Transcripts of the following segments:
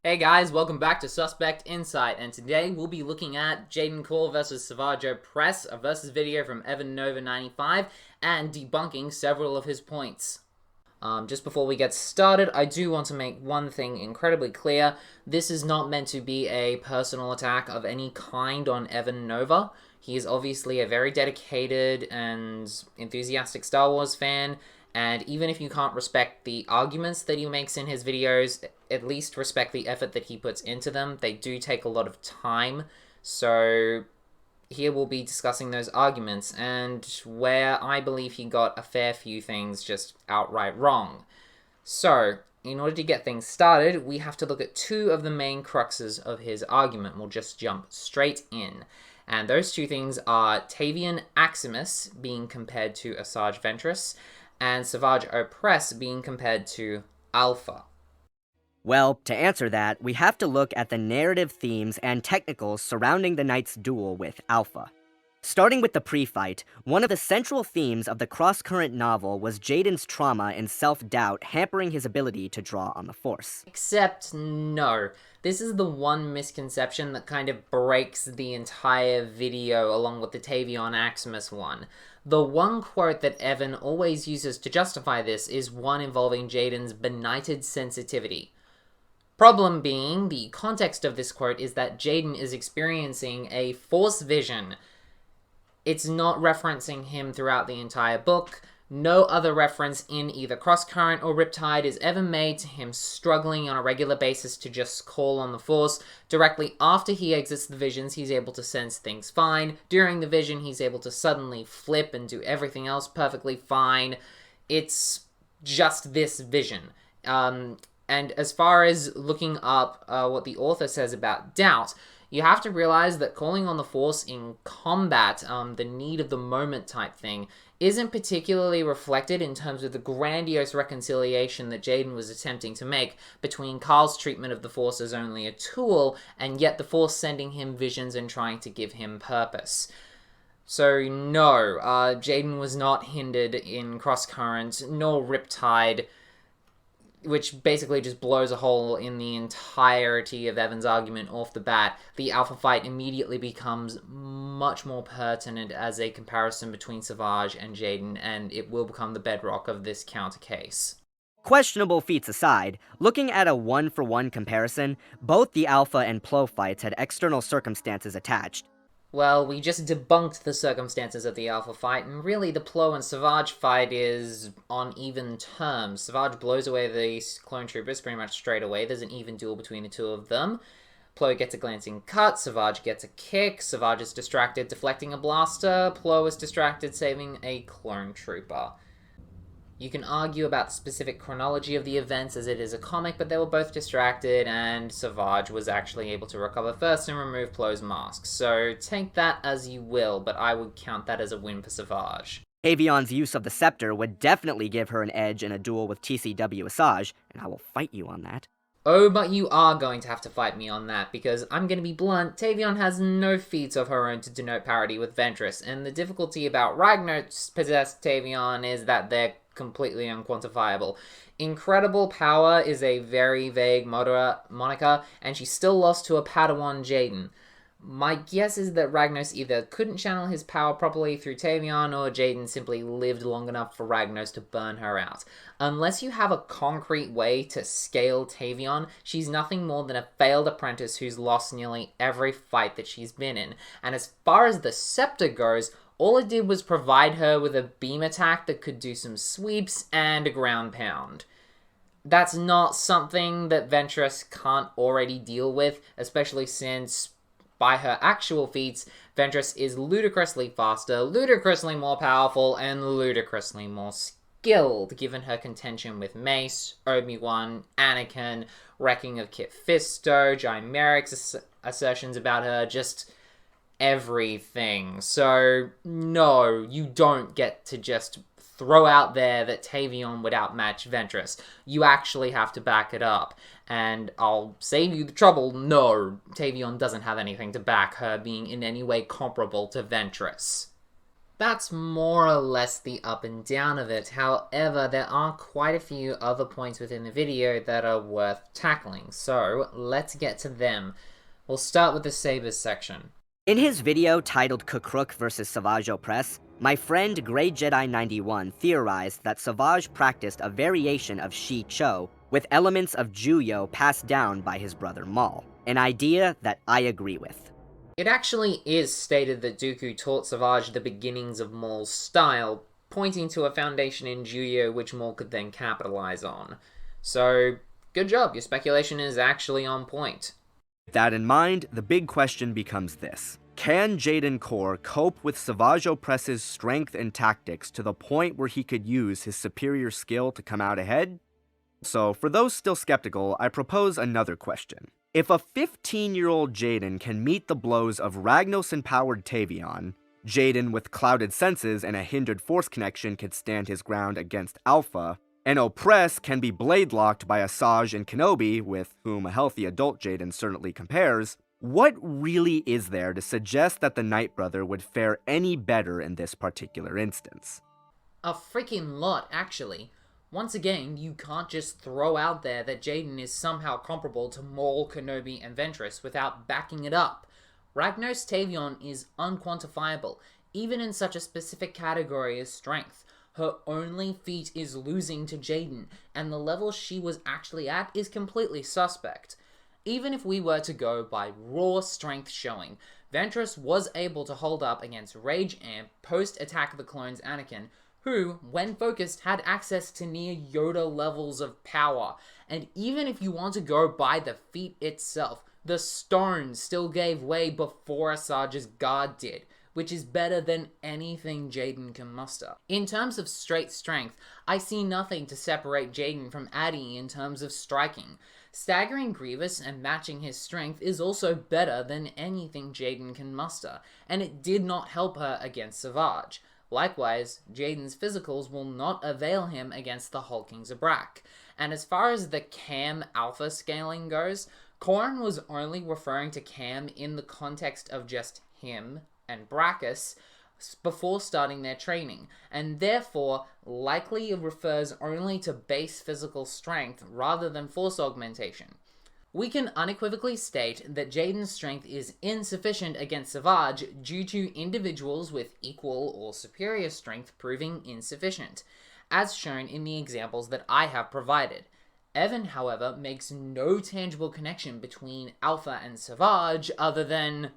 Hey guys, welcome back to Suspect Insight, and today we'll be looking at Jaden Korr versus Savage Opress, a versus video from EvanNova95, and debunking several of his points. Just before we get started, I do want to make one thing incredibly clear. This is not meant to be a personal attack of any kind on EvanNova. He is obviously a very dedicated and enthusiastic Star Wars fan, and even if you can't respect the arguments that he makes in his videos, at least respect the effort that he puts into them. They do take a lot of time, so here we'll be discussing those arguments, and where I believe he got a fair few things just outright wrong. So, in order to get things started, we have to look at two of the main cruxes of his argument. We'll just jump straight in. And those two things are Tavian Maximus being compared to Asajj Ventress, and Savage Opress being compared to Alpha. Well, to answer that, we have to look at the narrative themes and technicals surrounding the Knight's duel with Alpha. Starting with the pre-fight, one of the central themes of the cross-current novel was Jaden's trauma and self-doubt hampering his ability to draw on the Force. Except, no. This is the one misconception that kind of breaks the entire video along with the Tavian Maximus one. The one quote that Evan always uses to justify this is one involving Jaden's benighted sensitivity. Problem being, the context of this quote is that Jaden is experiencing a Force vision. It's not referencing him throughout the entire book. No other reference in either Crosscurrent or Riptide is ever made to him struggling on a regular basis to just call on the Force. Directly after he exits the visions, he's able to sense things fine. During the vision, he's able to suddenly flip and do everything else perfectly fine. It's just this vision. And as far as looking up what the author says about doubt, you have to realize that calling on the Force in combat, the need of the moment type thing, isn't particularly reflected in terms of the grandiose reconciliation that Jaden was attempting to make between Carl's treatment of the Force as only a tool, and yet the Force sending him visions and trying to give him purpose. So no, Jaden was not hindered in Crosscurrent, nor Riptide, which basically just blows a hole in the entirety of Evan's argument off the bat. The Alpha fight immediately becomes much more pertinent as a comparison between Savage and Jaden, and it will become the bedrock of this counter case. Questionable feats aside, looking at a one-for-one comparison, both the Alpha and Plo fights had external circumstances attached. Well, we just debunked the circumstances of the Alpha fight, and really the Plo and Savage fight is on even terms. Savage blows away the clone troopers pretty much straight away. There's an even duel between the two of them. Plo gets a glancing cut, Savage gets a kick, Savage is distracted deflecting a blaster, Plo is distracted saving a clone trooper. You can argue about the specific chronology of the events as it is a comic, but they were both distracted, and Savage was actually able to recover first and remove Plo's mask. So take that as you will, but I would count that as a win for Savage. Tavian's use of the scepter would definitely give her an edge in a duel with TCW Asajj, and I will fight you on that. Oh, but you are going to have to fight me on that, because I'm going to be blunt, Tavian has no feats of her own to denote parity with Ventress, and the difficulty about Ragnos-possessed Tavian is that they're completely unquantifiable. Incredible power is a very vague moniker, and she still lost to a Padawan Jaden. My guess is that Ragnos either couldn't channel his power properly through Tavian, or Jaden simply lived long enough for Ragnos to burn her out. Unless you have a concrete way to scale Tavian, she's nothing more than a failed apprentice who's lost nearly every fight that she's been in. And as far as the scepter goes, all it did was provide her with a beam attack that could do some sweeps and a ground pound. That's not something that Ventress can't already deal with, especially since, by her actual feats, Ventress is ludicrously faster, ludicrously more powerful, and ludicrously more skilled, given her contention with Mace, Obi-Wan, Anakin, wrecking of Kit Fisto, Chimeric's assertions about her, just everything. So, no, you don't get to just throw out there that Tavian would outmatch Ventress. You actually have to back it up. And I'll save you the trouble, no, Tavian doesn't have anything to back her being in any way comparable to Ventress. That's more or less the up and down of it. However, there are quite a few other points within the video that are worth tackling, so let's get to them. We'll start with the sabers section. In his video titled Kukruk vs Savage Opress, my friend Grey Jedi 91 theorized that Savage practiced a variation of Shi Cho with elements of Juyo passed down by his brother Maul, an idea that I agree with. It actually is stated that Dooku taught Savage the beginnings of Maul's style, pointing to a foundation in Juyo which Maul could then capitalize on. So, good job, your speculation is actually on point. With that in mind, the big question becomes this. Can Jaden Korr cope with Savage Opress's strength and tactics to the point where he could use his superior skill to come out ahead? So, for those still skeptical, I propose another question. If a 15-year-old Jaden can meet the blows of Ragnos-empowered Tavian, Jaden with clouded senses and a hindered force connection could stand his ground against Alpha, and Opress can be blade-locked by Asajj and Kenobi, with whom a healthy adult Jaden certainly compares, what really is there to suggest that the Night Brother would fare any better in this particular instance? A freaking lot, actually. Once again, you can't just throw out there that Jaden is somehow comparable to Maul, Kenobi, and Ventress without backing it up. Ragnos Tavian is unquantifiable, even in such a specific category as strength. Her only feat is losing to Jaden, and the level she was actually at is completely suspect. Even if we were to go by raw strength showing, Ventress was able to hold up against Rage Amp post-Attack of the Clones Anakin, who, when focused, had access to near Yoda levels of power. And even if you want to go by the feat itself, the stone still gave way before Asajj's guard did, which is better than anything Jaden can muster. In terms of straight strength, I see nothing to separate Jaden from Addy in terms of striking. Staggering Grievous and matching his strength is also better than anything Jaden can muster, and it did not help her against Savage. Likewise, Jaden's physicals will not avail him against the hulking Zabrak. And as far as the Cam Alpha scaling goes, Corrin was only referring to Cam in the context of just him and Brachus before starting their training, and therefore likely refers only to base physical strength rather than force augmentation. We can unequivocally state that Jaden's strength is insufficient against Savage due to individuals with equal or superior strength proving insufficient, as shown in the examples that I have provided. Evan, however, makes no tangible connection between Alpha and Savage other than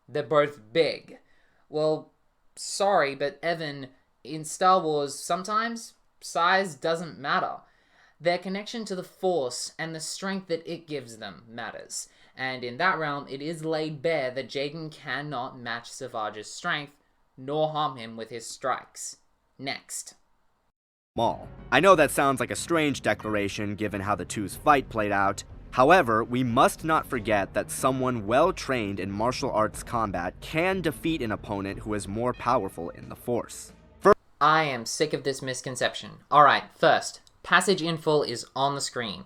they're both big. Well, sorry, but Evan, in Star Wars, sometimes size doesn't matter. Their connection to the Force and the strength that it gives them matters, and in that realm it is laid bare that Jaden cannot match Savage's strength, nor harm him with his strikes. Next. Maul. I know that sounds like a strange declaration given how the two's fight played out. However, we must not forget that someone well-trained in martial arts combat can defeat an opponent who is more powerful in the Force. I am sick of this misconception. Alright, first, passage in full is on the screen.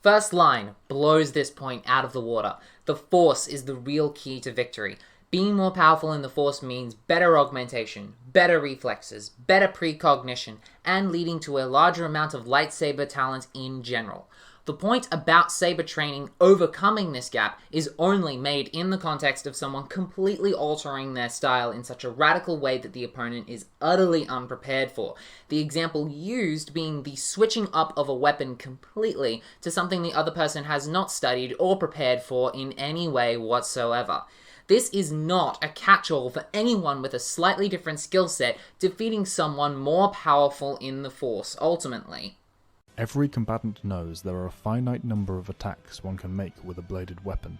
First line blows this point out of the water. The Force is the real key to victory. Being more powerful in the Force means better augmentation, better reflexes, better precognition, and leading to a larger amount of lightsaber talent in general. The point about saber training overcoming this gap is only made in the context of someone completely altering their style in such a radical way that the opponent is utterly unprepared for. The example used being the switching up of a weapon completely to something the other person has not studied or prepared for in any way whatsoever. This is not a catch-all for anyone with a slightly different skill set defeating someone more powerful in the Force ultimately. Every combatant knows there are a finite number of attacks one can make with a bladed weapon.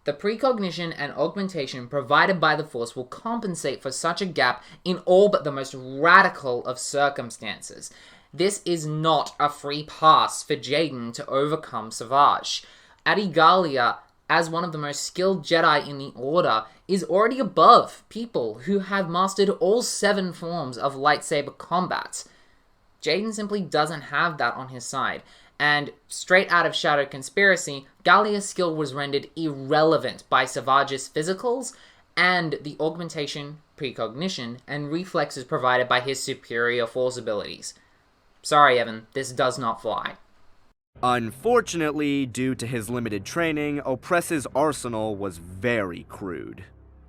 The precognition and augmentation provided by the Force will compensate for such a gap in all but the most radical of circumstances. This is not a free pass for Jaden to overcome Savage. Adigalia, as one of the most skilled Jedi in the Order, is already above people who have mastered all 7 forms of lightsaber combat. Jaden simply doesn't have that on his side, and straight out of Shadow Conspiracy, Gallia's skill was rendered irrelevant by Savage's physicals and the augmentation, precognition and reflexes provided by his superior force abilities. Sorry, Evan, this does not fly. Unfortunately, due to his limited training, Opress's arsenal was very crude.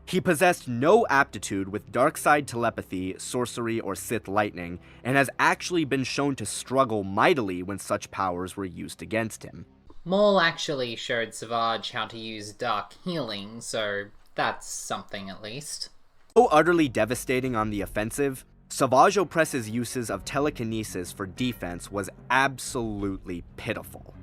He possessed no aptitude with dark side telepathy, sorcery, or Sith lightning, and has actually been shown to struggle mightily when such powers were used against him. Maul actually showed Savage how to use dark healing, so that's something at least. So utterly devastating on the offensive, Savage Opress's uses of telekinesis for defense was absolutely pitiful.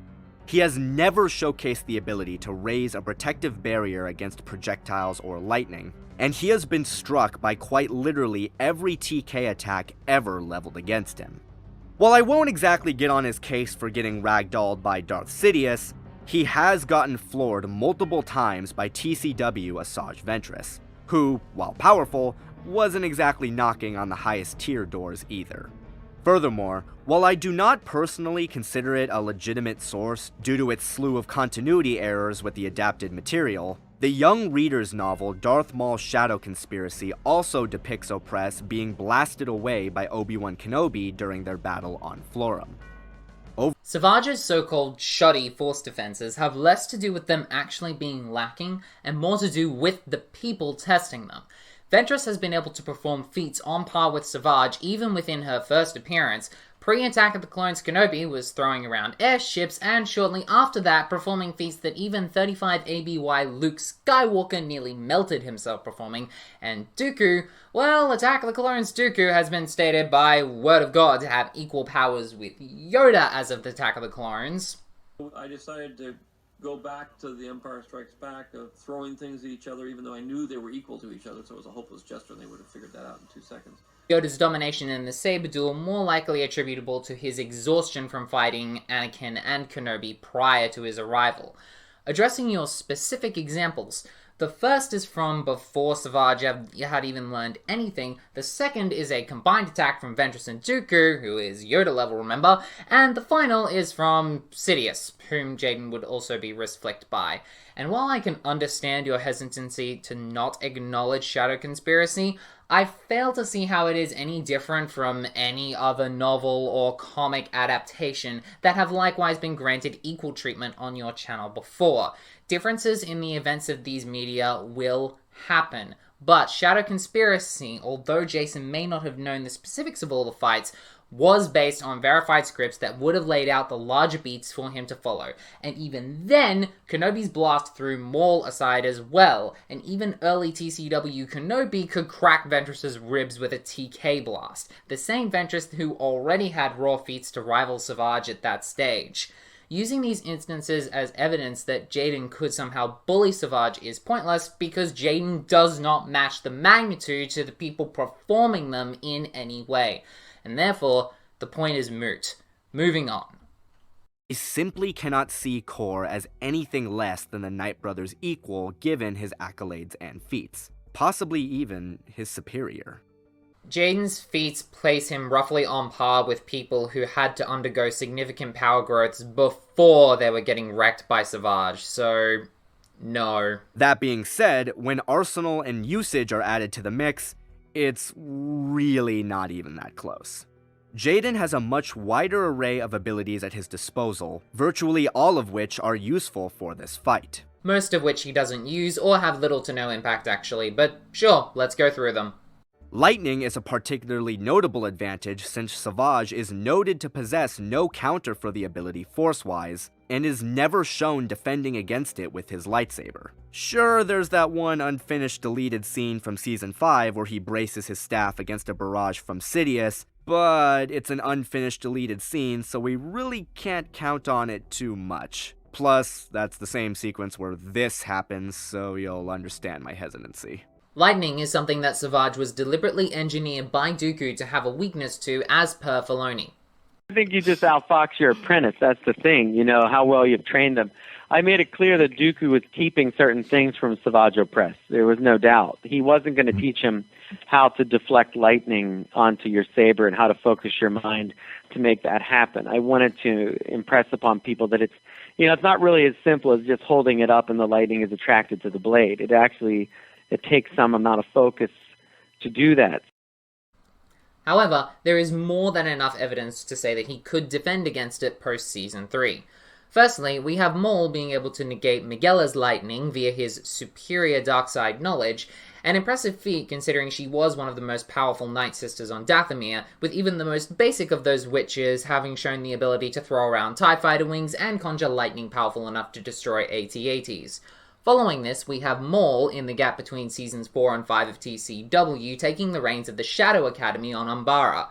He has never showcased the ability to raise a protective barrier against projectiles or lightning, and he has been struck by quite literally every TK attack ever leveled against him. While I won't exactly get on his case for getting ragdolled by Darth Sidious, he has gotten floored multiple times by TCW Asajj Ventress, who, while powerful, wasn't exactly knocking on the highest tier doors either. Furthermore, while I do not personally consider it a legitimate source due to its slew of continuity errors with the adapted material, the young reader's novel Darth Maul's Shadow Conspiracy also depicts Opress being blasted away by Obi-Wan Kenobi during their battle on Florum. Savage's so-called shoddy force defenses have less to do with them actually being lacking and more to do with the people testing them. Ventress has been able to perform feats on par with Savage even within her first appearance. Pre-Attack of the Clones, Kenobi was throwing around airships, and shortly after that performing feats that even 35 ABY Luke Skywalker nearly melted himself performing, and Dooku, well, Attack of the Clones Dooku has been stated by Word of God to have equal powers with Yoda as of the Attack of the Clones. I decided to go back to the Empire Strikes Back of throwing things at each other even though I knew they were equal to each other, so it was a hopeless gesture and they would have figured that out in 2 seconds. Yoda's domination in the saber duel more likely attributable to his exhaustion from fighting Anakin and Kenobi prior to his arrival. Addressing your specific examples, the first is from before Savage had even learned anything, the second is a combined attack from Ventress and Dooku, who is Yoda level remember, and the final is from Sidious, whom Jaden would also be wrist-flicked by. And while I can understand your hesitancy to not acknowledge Shadow Conspiracy, I fail to see how it is any different from any other novel or comic adaptation that have likewise been granted equal treatment on your channel before. Differences in the events of these media will happen, but Shadow Conspiracy, although Jason may not have known the specifics of all the fights, was based on verified scripts that would have laid out the larger beats for him to follow. And even then, Kenobi's blast threw Maul aside as well, and even early TCW Kenobi could crack Ventress's ribs with a TK blast, the same Ventress who already had raw feats to rival Savage at that stage. Using these instances as evidence that Jaden could somehow bully Savage is pointless because Jaden does not match the magnitude to the people performing them in any way. And therefore, the point is moot. Moving on. I simply cannot see Korr as anything less than the Knight Brothers' equal given his accolades and feats, possibly even his superior. Jaden's feats place him roughly on par with people who had to undergo significant power growths before they were getting wrecked by Savage, so no. That being said, when arsenal and usage are added to the mix, it's really not even that close. Jaden has a much wider array of abilities at his disposal, virtually all of which are useful for this fight. Most of which he doesn't use or have little to no impact actually, but sure, let's go through them. Lightning is a particularly notable advantage since Savage is noted to possess no counter for the ability force-wise, and is never shown defending against it with his lightsaber. Sure, there's that one unfinished deleted scene from Season 5 where he braces his staff against a barrage from Sidious, but it's an unfinished deleted scene, so we really can't count on it too much. Plus, that's the same sequence where this happens, so you'll understand my hesitancy. Lightning is something that Savage was deliberately engineered by Dooku to have a weakness to as per Filoni. I think you just outfox your apprentice. That's the thing, you know, how well you've trained them. I made it clear that Dooku was keeping certain things from Savage Opress. There was no doubt. He wasn't going to teach him how to deflect lightning onto your saber and how to focus your mind to make that happen. I wanted to impress upon people that it's not really as simple as just holding it up and the lightning is attracted to the blade. It takes some amount of focus to do that. However, there is more than enough evidence to say that he could defend against it post-Season 3. Firstly, we have Maul being able to negate Miguela's lightning via his superior dark side knowledge, an impressive feat considering she was one of the most powerful Night Sisters on Dathomir, with even the most basic of those witches having shown the ability to throw around TIE fighter wings and conjure lightning powerful enough to destroy AT-ATs. Following this, we have Maul in the gap between Seasons 4 and 5 of TCW taking the reins of the Shadow Academy on Umbara,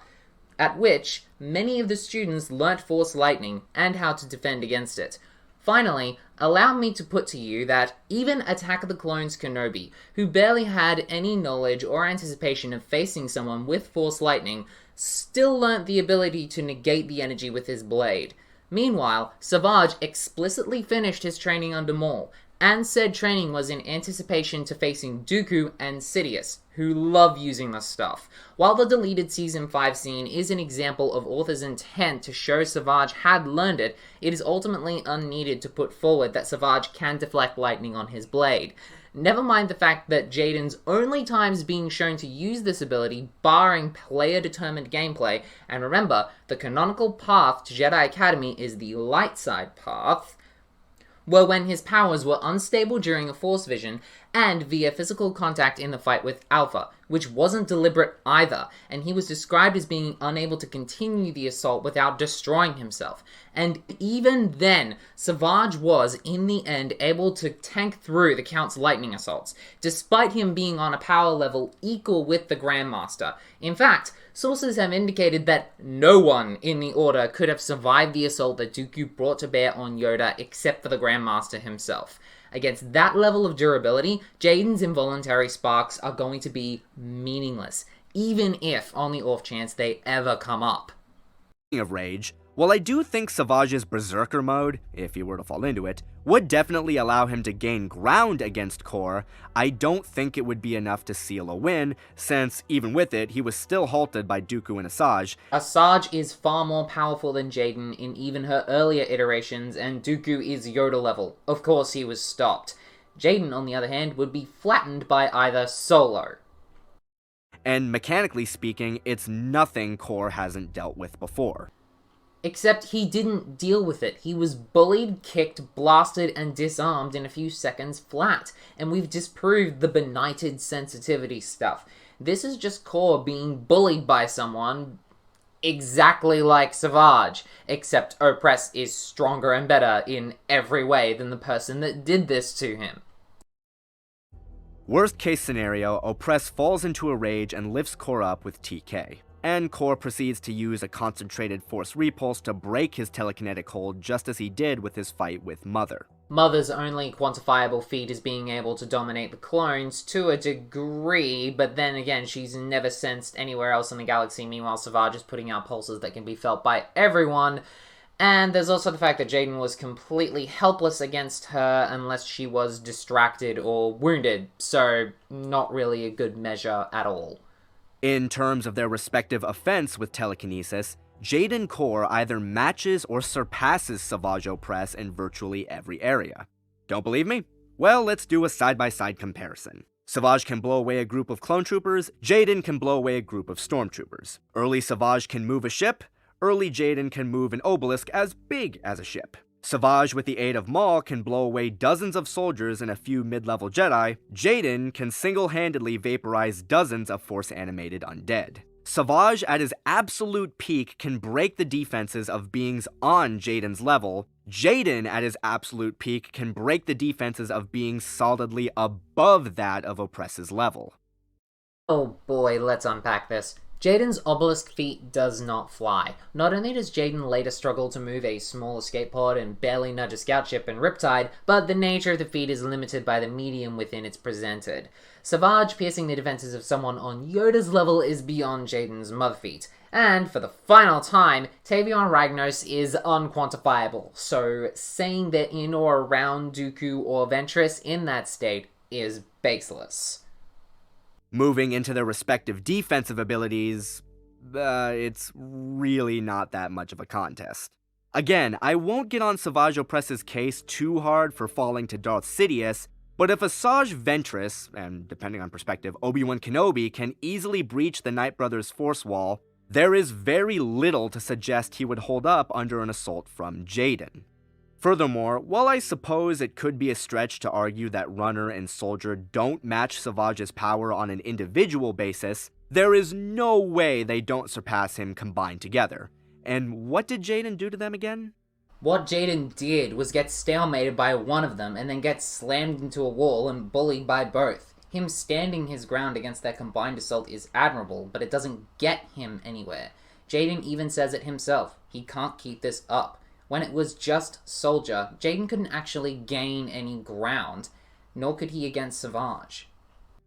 at which many of the students learnt Force Lightning and how to defend against it. Finally, allow me to put to you that even Attack of the Clones Kenobi, who barely had any knowledge or anticipation of facing someone with Force Lightning, still learnt the ability to negate the energy with his blade. Meanwhile, Savage explicitly finished his training under Maul, and said training was in anticipation to facing Dooku and Sidious, who love using this stuff. While the deleted Season 5 scene is an example of author's intent to show Savage had learned it, it is ultimately unneeded to put forward that Savage can deflect lightning on his blade. Never mind the fact that Jaden's only times being shown to use this ability, barring player-determined gameplay, and remember, the canonical path to Jedi Academy is the light side path, were when his powers were unstable during a Force vision and via physical contact in the fight with Alpha, which wasn't deliberate either, and he was described as being unable to continue the assault without destroying himself. And even then, Savage was, in the end, able to tank through the Count's lightning assaults, despite him being on a power level equal with the Grandmaster. In fact, sources have indicated that no one in the Order could have survived the assault that Dooku brought to bear on Yoda except for the Grandmaster himself. Against that level of durability, Jaden's involuntary sparks are going to be meaningless, even if on the off chance they ever come up. Speaking of rage, while I do think Savage's Berserker mode, if he were to fall into it, would definitely allow him to gain ground against Korr, I don't think it would be enough to seal a win, since even with it, he was still halted by Dooku and Asajj. Asajj is far more powerful than Jaden in even her earlier iterations, and Dooku is Yoda level. Of course he was stopped. Jaden, on the other hand, would be flattened by either Solo. And mechanically speaking, it's nothing Korr hasn't dealt with before. Except he didn't deal with it. He was bullied, kicked, blasted, and disarmed in a few seconds flat, and we've disproved the benighted sensitivity stuff. This is just Korr being bullied by someone exactly like Savage, except Opress is stronger and better in every way than the person that did this to him. Worst case scenario, Opress falls into a rage and lifts Korr up with TK. And Korr proceeds to use a concentrated force repulse to break his telekinetic hold just as he did with his fight with Mother. Mother's only quantifiable feat is being able to dominate the clones to a degree, but then again, she's never sensed anywhere else in the galaxy. Meanwhile, Savage is putting out pulses that can be felt by everyone. And there's also the fact that Jaden was completely helpless against her unless she was distracted or wounded, so not really a good measure at all. In terms of their respective offense with telekinesis, Jaden Korr either matches or surpasses Savage Opress in virtually every area. Don't believe me? Well, let's do a side-by-side comparison. Savage can blow away a group of clone troopers, Jaden can blow away a group of stormtroopers. Early Savage can move a ship, early Jaden can move an obelisk as big as a ship. Savage, with the aid of Maul, can blow away dozens of soldiers and a few mid-level Jedi. Jaden can single-handedly vaporize dozens of Force-animated undead. Savage, at his absolute peak, can break the defenses of beings on Jaden's level. Jaden, at his absolute peak, can break the defenses of beings solidly above that of Opress's level. Oh boy, let's unpack this. Jaden's obelisk feat does not fly. Not only does Jaden later struggle to move a small escape pod and barely nudge a scout ship in Riptide, but the nature of the feat is limited by the medium within it's presented. Savage piercing the defenses of someone on Yoda's level is beyond Jaden's mother feat. And, for the final time, Tavian Ragnos is unquantifiable, so saying they're in or around Dooku or Ventress in that state is baseless. Moving into their respective defensive abilities, it's really not that much of a contest. Again, I won't get on Savage Opress's case too hard for falling to Darth Sidious, But if Asajj Ventress, and depending on perspective, Obi-Wan Kenobi can easily breach the Knight Brothers' force wall, there is very little to suggest he would hold up under an assault from Jaden. Furthermore, while I suppose it could be a stretch to argue that Runner and Soldier don't match Savaj's power on an individual basis, there is no way they don't surpass him combined together. And what did Jaden do to them again? What Jaden did was get stalemated by one of them and then get slammed into a wall and bullied by both. Him standing his ground against their combined assault is admirable, but it doesn't get him anywhere. Jaden even says it himself. He can't keep this up. When it was just Soldier, Jaden couldn't actually gain any ground, nor could he against Savajj.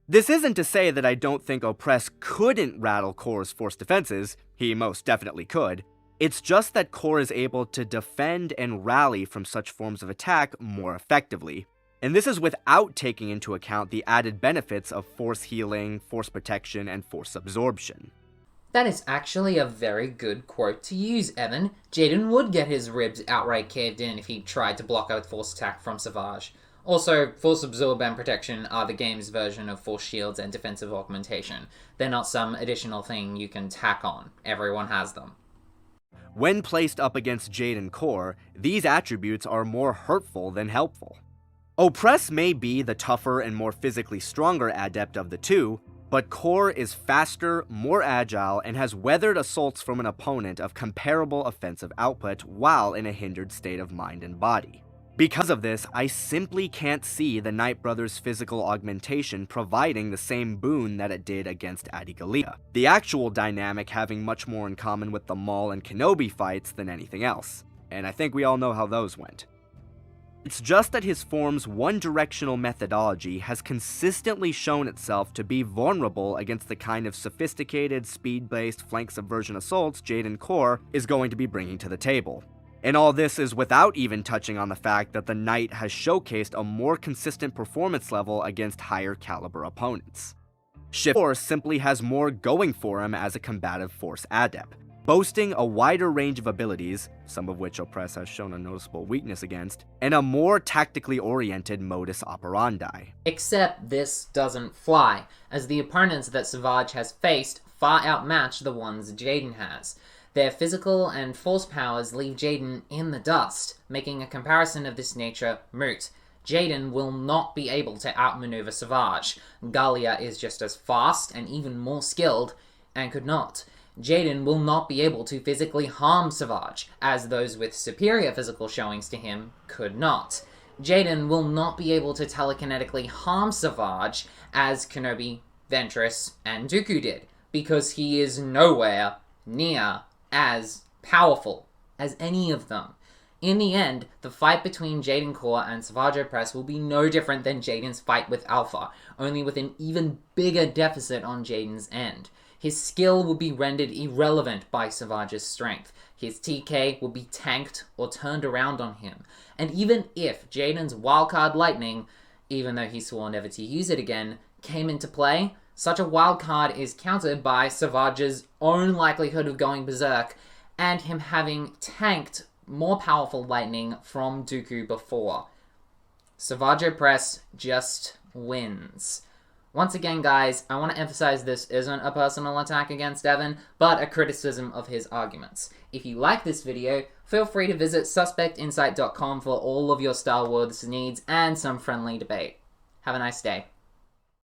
This isn't to say that I don't think Opress couldn't rattle Korr's force defenses. He most definitely could. It's just that Korr is able to defend and rally from such forms of attack more effectively. And this is without taking into account the added benefits of force healing, force protection, and force absorption. That is actually a very good quote to use, Evan. Jaden would get his ribs outright caved in if he tried to block a force attack from Savajj. Also, force absorb and protection are the game's version of force shields and defensive augmentation. They're not some additional thing you can tack on. Everyone has them. When placed up against Jaden Korr, these attributes are more hurtful than helpful. Opress may be the tougher and more physically stronger adept of the two, but Korr is faster, more agile, and has weathered assaults from an opponent of comparable offensive output while in a hindered state of mind and body. Because of this, I simply can't see the Knight Brothers' physical augmentation providing the same boon that it did against Adi Gallia, the actual dynamic having much more in common with the Maul and Kenobi fights than anything else, and I think we all know how those went. It's just that his form's one-directional methodology has consistently shown itself to be vulnerable against the kind of sophisticated, speed-based flank subversion assaults Jaden Korr is going to be bringing to the table. And all this is without even touching on the fact that the Knight has showcased a more consistent performance level against higher caliber opponents. Shift Force simply has more going for him as a combative force adept, boasting a wider range of abilities, some of which Opress has shown a noticeable weakness against, and a more tactically oriented modus operandi. Except this doesn't fly, as the opponents that Savajj has faced far outmatch the ones Jaden has. Their physical and force powers leave Jaden in the dust, making a comparison of this nature moot. Jaden will not be able to outmaneuver Savajj. Gallia is just as fast and even more skilled, and could not. Jaden will not be able to physically harm Savajj, as those with superior physical showings to him could not. Jaden will not be able to telekinetically harm Savajj, as Kenobi, Ventress, and Dooku did, because he is nowhere near as powerful as any of them. In the end, the fight between Jaden Korr and Savajj Opress will be no different than Jaden's fight with Alpha, only with an even bigger deficit on Jaden's end. His skill will be rendered irrelevant by Savaj's strength. His TK will be tanked or turned around on him. And even if Jaden's wildcard lightning, even though he swore never to use it again, came into play, such a wildcard is countered by Savaj's own likelihood of going berserk, and him having tanked more powerful lightning from Dooku before. Savajj Opress just wins. Once again, guys, I want to emphasize this isn't a personal attack against Evan, but a criticism of his arguments. If you like this video, feel free to visit suspectinsight.com for all of your Star Wars needs and some friendly debate. Have a nice day.